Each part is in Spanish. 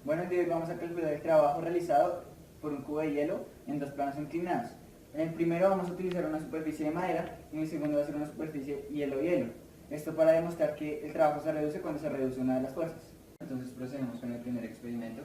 Bueno, el día de hoy vamos a calcular el trabajo realizado por un cubo de hielo en dos planos inclinados. En el primero vamos a utilizar una superficie de madera y en el segundo va a ser una superficie hielo-hielo. Esto para demostrar que el trabajo se reduce cuando se reduce una de las fuerzas. Entonces procedemos con el primer experimento,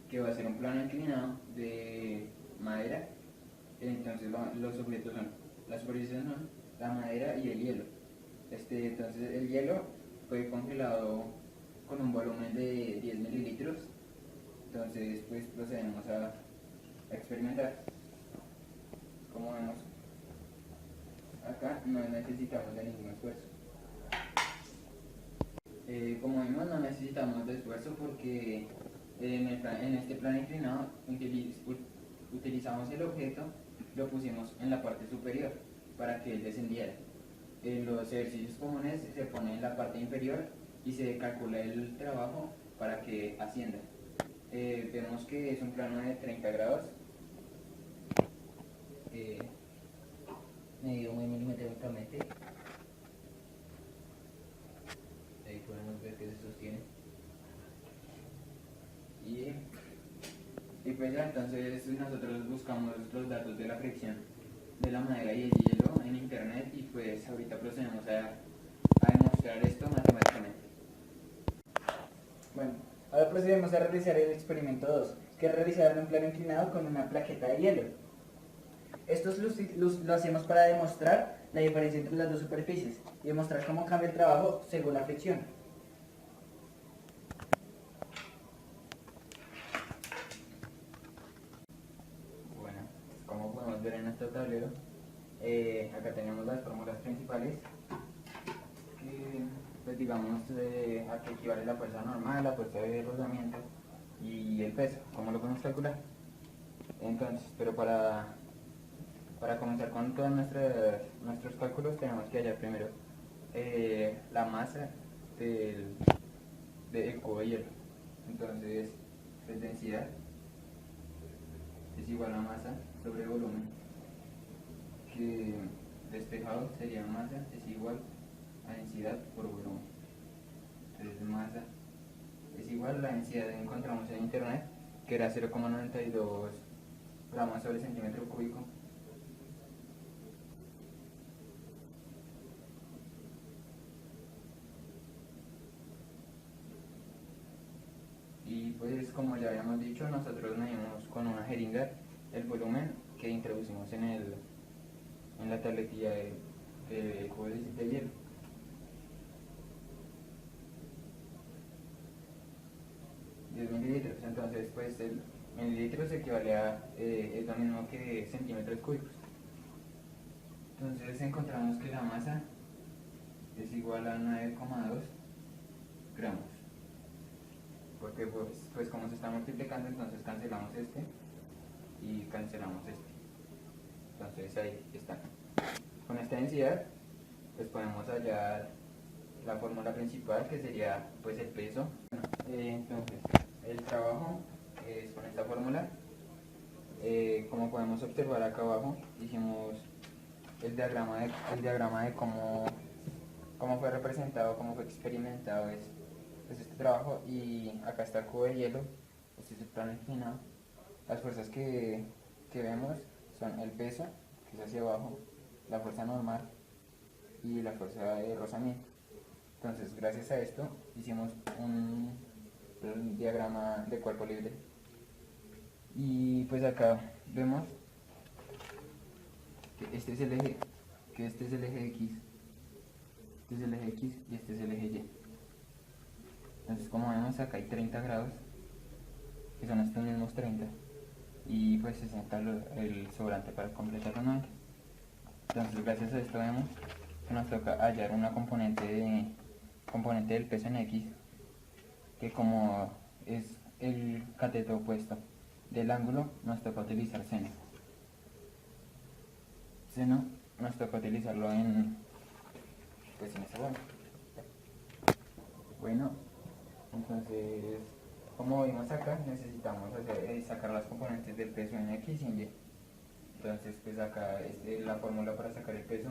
que va a ser un plano inclinado de madera. Entonces los objetos son, las superficies son la madera y el hielo. Entonces el hielo fue congelado con un volumen de 10 mililitros. Entonces pues procedemos a experimentar. Como vemos acá, no necesitamos de ningún esfuerzo. Como vemos, no necesitamos de esfuerzo porque en este plano inclinado utilizamos el objeto, lo pusimos en la parte superior para que él descendiera. Los ejercicios comunes se ponen en la parte inferior y se calcula el trabajo para que ascienda. Vemos que es un plano de 30 grados, medido muy milimétricamente. Ahí podemos ver que se sostiene. Y pues ya, entonces nosotros buscamos los datos de la fricción de la madera y el hielo en internet y pues ahorita procedemos a demostrar esto matemáticamente. Bueno, ahora procedemos a realizar el experimento 2, que es realizar en un plano inclinado con una plaqueta de hielo. Esto lo hacemos para demostrar la diferencia entre las dos superficies y demostrar cómo cambia el trabajo según la fricción. Bueno, como podemos ver en nuestro tablero, acá tenemos las fórmulas principales, que pues digamos a qué equivale la fuerza normal, la fuerza de rozamiento y el peso, cómo lo podemos calcular. Entonces, pero para comenzar con todos nuestros cálculos tenemos que hallar primero la masa del cubo de hielo. Entonces, pues densidad es igual a masa sobre volumen, que despejado sería masa es igual a densidad por volumen. Entonces masa es igual a la densidad que encontramos en internet, que era 0,92 gramos sobre centímetro cúbico. Y pues como ya habíamos dicho, nosotros medimos con una jeringa el volumen que introducimos en la tabletilla de cubo de hielo. Mililitros, entonces pues el mililitros equivale a es lo mismo que centímetros cúbicos. Entonces encontramos que la masa es igual a 9,2 gramos, porque pues como se está multiplicando, entonces cancelamos este y cancelamos este. Entonces ahí está. Con esta densidad pues podemos hallar la fórmula principal, que sería pues el peso. Entonces el trabajo es con esta fórmula. Como podemos observar acá abajo, hicimos el diagrama de cómo fue representado, cómo fue experimentado pues este trabajo. Y acá está el cubo de hielo, este es el plano inclinado. Las fuerzas que vemos son el peso, que es hacia abajo, la fuerza normal y la fuerza de rozamiento. Entonces, gracias a esto hicimos un diagrama de cuerpo libre. Y pues acá vemos que este es el eje, X, este es el eje X y este es el eje Y. Entonces, como vemos, acá hay 30 grados, que son estos mismos 30, y pues 60 el sobrante para completar los 90. Entonces, gracias a esto vemos que nos toca hallar una componente del peso en X, que como es el cateto opuesto del ángulo, nos toca utilizar seno. Seno nos toca utilizarlo en esa forma. Bueno, entonces, como vimos acá, necesitamos sacar las componentes del peso en X y en Y. Entonces, pues acá es la fórmula para sacar el peso.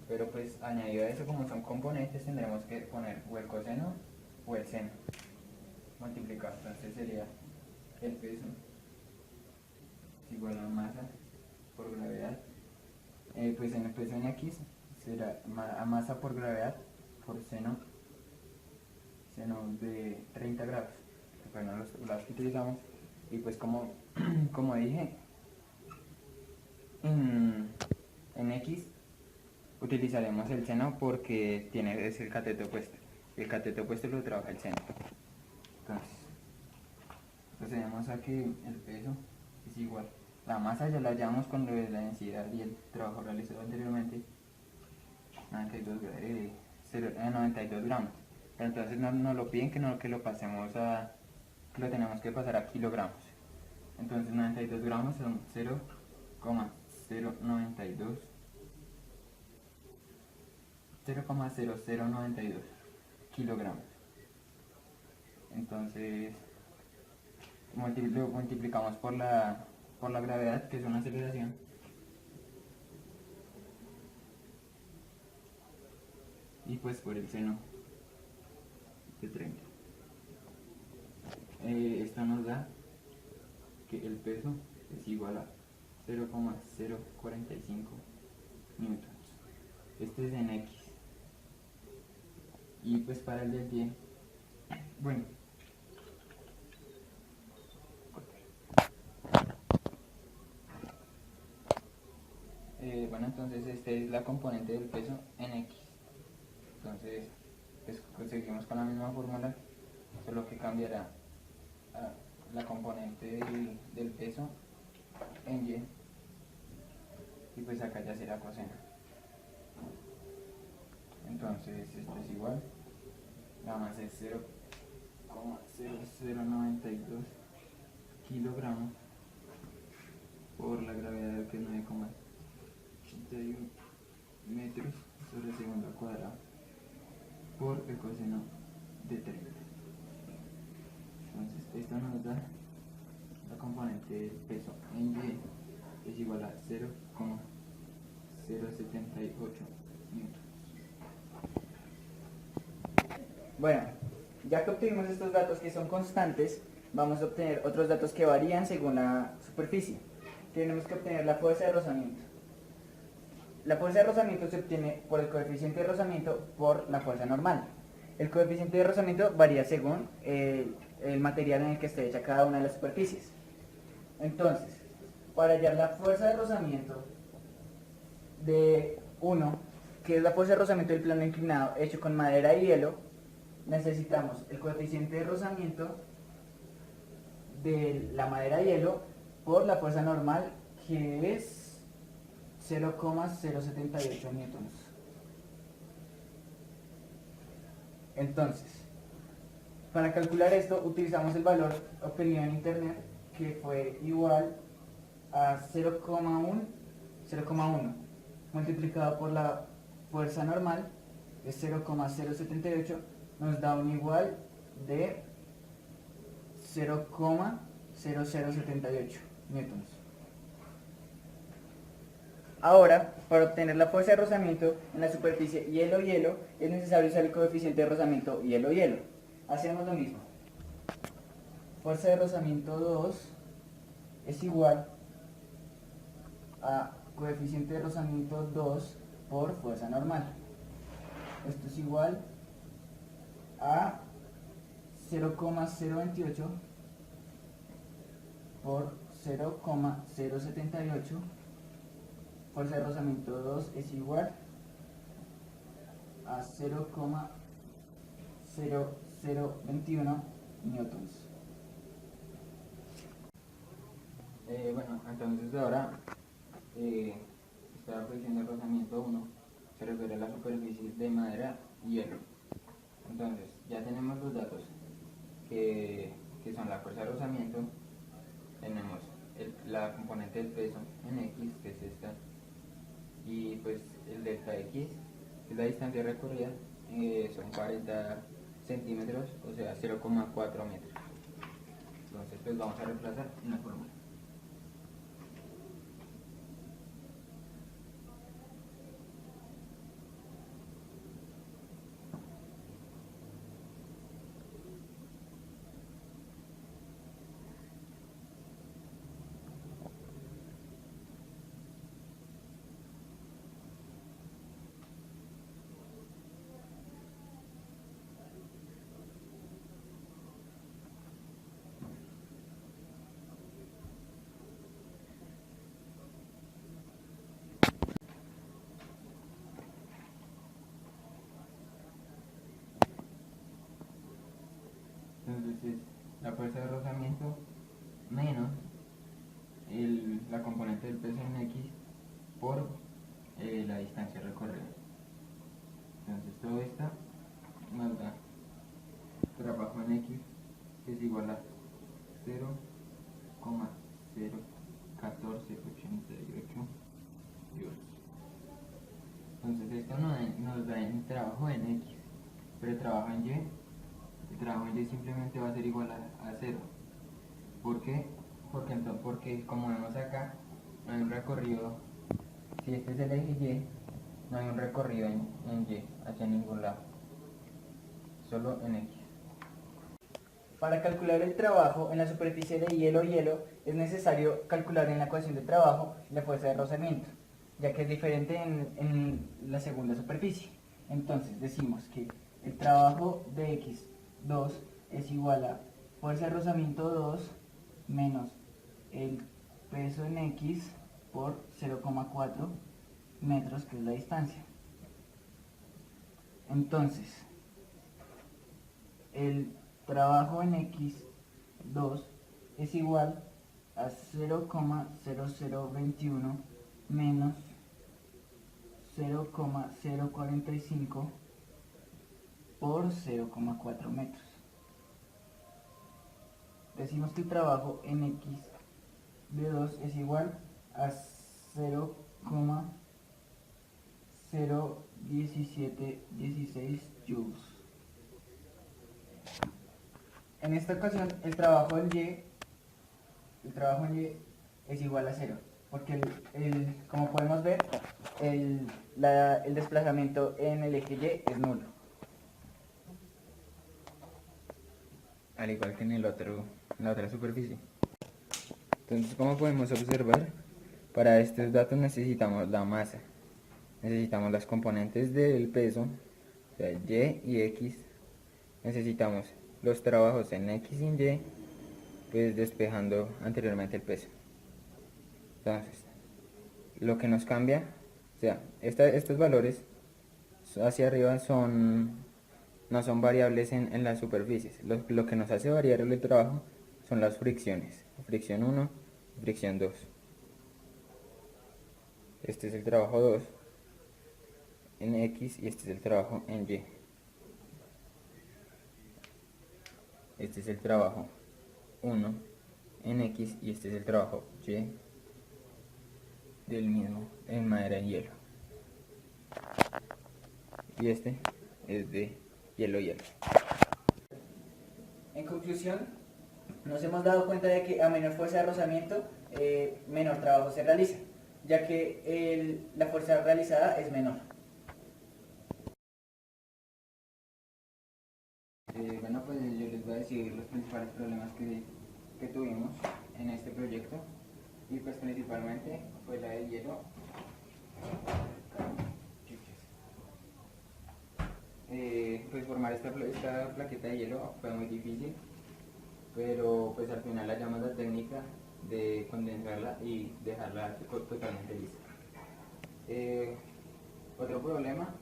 Pero pues añadido a eso, como son componentes, tendremos que poner o el coseno o el seno. multiplicado, entonces sería el peso es igual a masa por gravedad. Pues en el peso en X será a masa por gravedad por seno de 30 grados, que fueron los que utilizamos. Y pues como dije, en X utilizaremos el seno porque es el cateto opuesto. El cateto opuesto lo trabaja el seno. Entonces, procedemos a que el peso es igual. La masa ya la hallamos con lo de la densidad y el trabajo realizado anteriormente, 92 gramos. Pero entonces nos lo piden que lo pasemos que lo tenemos que pasar a kilogramos. Entonces 92 gramos son 0,0092 kilogramos. Entonces lo multiplicamos por la gravedad, que es una aceleración, y pues por el seno de 30. Esto nos da que el peso es igual a 0,045 newtons. Este es en X. Y pues para el del Y, bueno, entonces esta es la componente del peso en X. Entonces, pues seguimos con la misma fórmula, solo que cambiará la componente del peso en Y, y pues acá ya será coseno. Entonces esto es igual, la masa es 0,0092 kilogramos por la gravedad, que es 9,81 metros sobre segundo al cuadrado, por el coseno de 30. Entonces esto nos da la componente del peso en Y es igual a 0,078 newtons. Bueno, ya que obtuvimos estos datos que son constantes, vamos a obtener otros datos que varían según la superficie. Tenemos que obtener la fuerza de rozamiento. La fuerza de rozamiento se obtiene por el coeficiente de rozamiento por la fuerza normal. El coeficiente de rozamiento varía según el material en el que esté hecha cada una de las superficies. Entonces, para hallar la fuerza de rozamiento de 1, que es la fuerza de rozamiento del plano inclinado hecho con madera y hielo, necesitamos el coeficiente de rozamiento de la madera y hielo por la fuerza normal, que es 0,078 newtons. Entonces, para calcular esto utilizamos el valor obtenido en internet, que fue igual a 0,1 multiplicado por la fuerza normal, es 0,078, nos da un igual de 0,0078 newtons. Ahora, para obtener la fuerza de rozamiento en la superficie hielo-hielo, es necesario usar el coeficiente de rozamiento hielo-hielo. Hacemos lo mismo. Fuerza de rozamiento 2 es igual a coeficiente de rozamiento 2 por fuerza normal. Esto es igual a 0,028 por 0,078. Fuerza de rozamiento 2 es igual a 0,0021 newtons. Bueno, entonces ahora esta fricción de rozamiento 1 se refiere a la superficie de madera y hielo. Entonces, ya tenemos los datos que son la fuerza de rozamiento, tenemos la componente del peso en X, que es esta, y pues el delta X, que es la distancia recorrida, son 40 centímetros, o sea 0,4 metros. Entonces pues vamos a reemplazar en la fórmula. Entonces es la fuerza de rozamiento menos la componente del peso en X por la distancia recorrida. Entonces todo esto nos da trabajo en X es igual a 0,01488 joules. Entonces esto nos da en trabajo en X, pero el trabajo en Y simplemente va a ser igual a 0. ¿Por qué? Porque como vemos acá, no hay un recorrido. Si este es el eje Y, no hay un recorrido en Y hacia ningún lado, solo en X. Para calcular el trabajo en la superficie de hielo es necesario calcular en la ecuación de trabajo la fuerza de rozamiento, ya que es diferente en la segunda superficie. Entonces decimos que el trabajo de X2 es igual a fuerza de rozamiento 2 menos el peso en X por 0,4 metros, que es la distancia. Entonces, el trabajo en X2 es igual a 0,0021 menos 0,045 por 0,4 metros. Decimos que el trabajo en X2 es igual a 0,01716 joules. En esta ocasión el trabajo en Y es igual a 0, porque como podemos ver, el desplazamiento en el eje Y es nulo. Al igual que en la otra superficie. Entonces, como podemos observar, para estos datos necesitamos la masa, necesitamos las componentes del peso, o sea, Y y X, necesitamos los trabajos en X y en Y, pues despejando anteriormente el peso. Entonces, lo que nos cambia, o sea, estos valores hacia arriba no son variables en las superficies. Lo que nos hace variar el trabajo son las fricciones, fricción 1 y fricción 2. Este es el trabajo 2 en X y este es el trabajo en Y. Este es el trabajo 1 en X y este es el trabajo Y del mismo en madera y hielo. Y este es de hielo. En conclusión, nos hemos dado cuenta de que a menor fuerza de rozamiento, menor trabajo se realiza, ya que la fuerza realizada es menor. Bueno, pues yo les voy a decir los principales problemas que tuvimos en este proyecto, y pues principalmente fue la del hielo. Pues formar esta plaqueta de hielo fue muy difícil, pero pues al final hallamos la técnica de condensarla y dejarla totalmente lista. Otro problema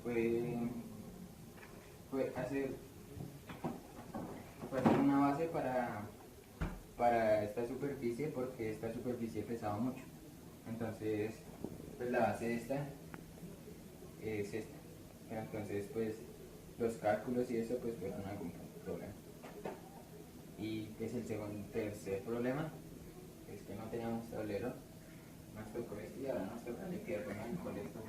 fue hacer una base para esta superficie, porque esta superficie pesaba mucho. Entonces, pues la base de esta es esta. Entonces, pues los cálculos y eso pues fueron algún problema. Y pues el tercer problema es que no teníamos tablero. Nos tocó esto y ahora nos toca liquidar con alcohol esto.